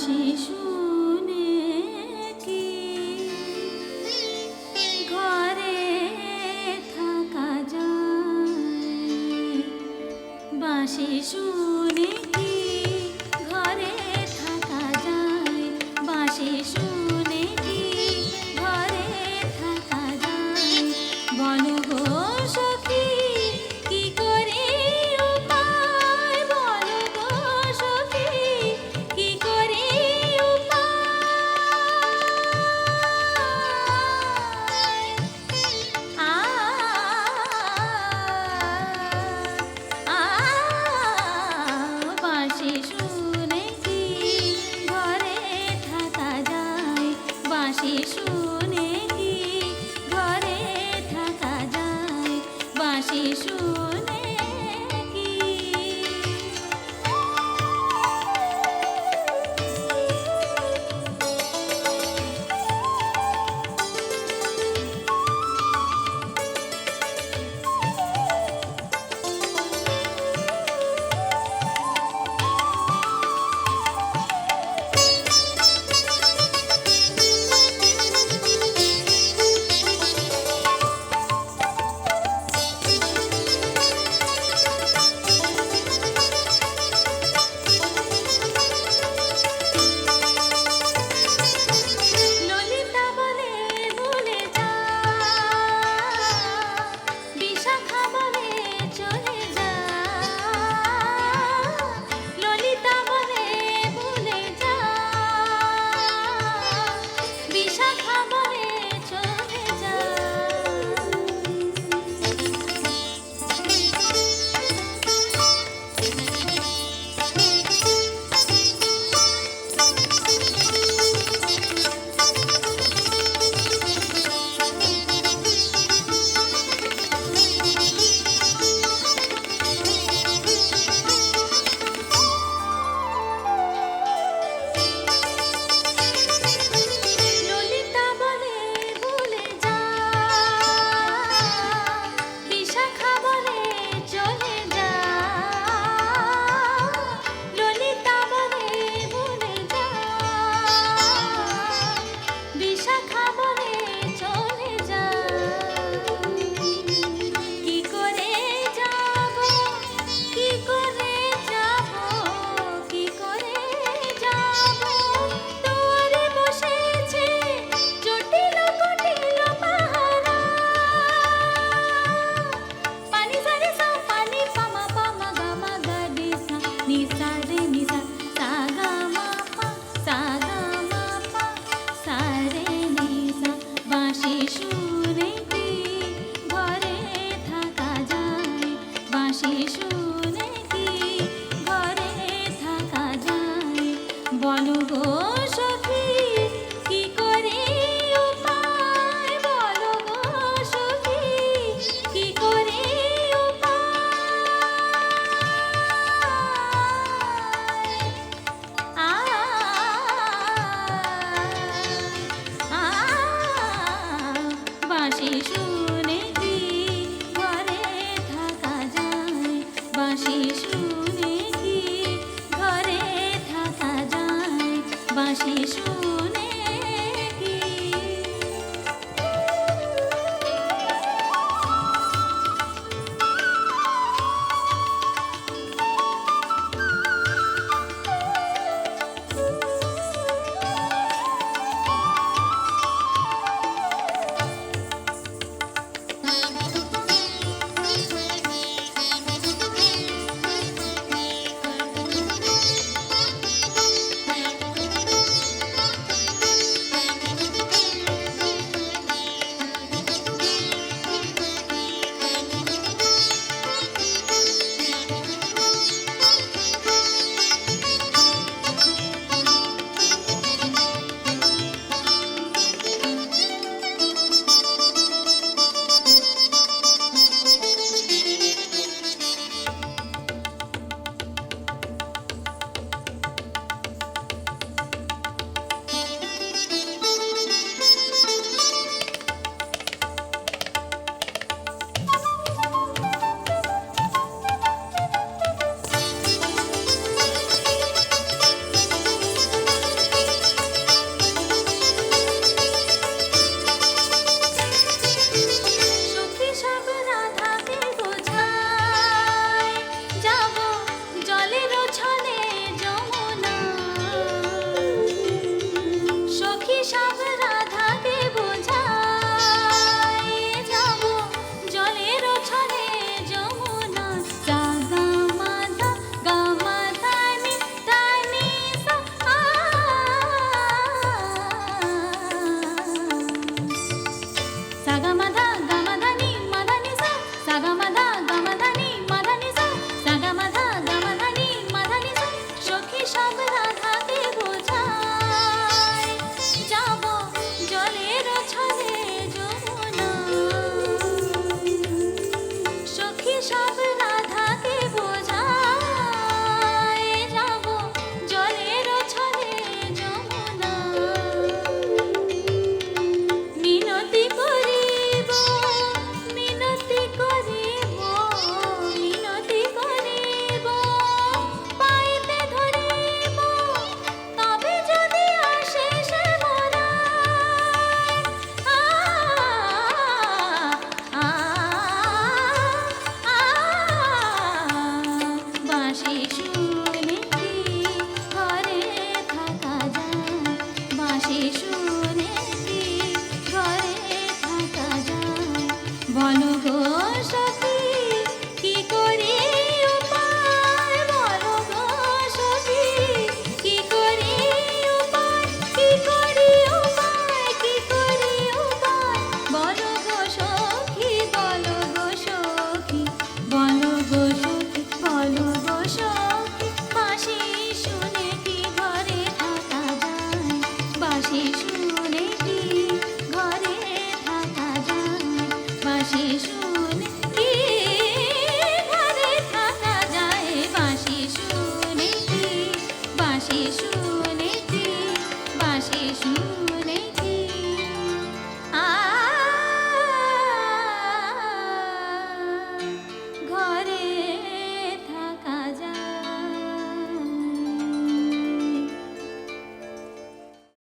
বাঁশি শুনে কি ঘরে থাকা যায়? বাঁশি শুনে কি ঘরে থাকা যায়? বাঁশি শুনে কি ঘরে থাকা যায়? বলো গো সখী কি করে উপায়? বলো গো সখী কি করে উপায়? বাঁশি শুনে কি ঘরে থাকা যায়? বাঁশি শুনে কি ঘরে থাকা যায়? বাঁশি শুনে কি ললিতা বলে ভুলে যা, বিশাখা বলে চলে যা। ললিতা বলে ভুলে যা, বিশাখা বলে চলে যা। ললিতা বলে ভুলে যা, বিশাখা বলে চলে যা। ললিতা বলে ভুলে যা, বিশাখা বলে চলে যা। কি করে যাব, কি করে যাব, কি করে যাব? তোরে বসেছে জটিল কুটিল পাহারা। পানি সারে সা পানি পামা পামা গামা গাডি সা নি সা রে নি সা সা গামা পা সা গামা পা সা রে নি সা। বাঁশি শুনে কি ঘরে থাকা যায়? বাঁশি শুনে কি ঘরে থাকা যায়? বলো গো সখী কি করে উপায়? বলো গো সখী কি করে বাঁশি শুনে কি ঘরে থাকা যায়? বাঁশি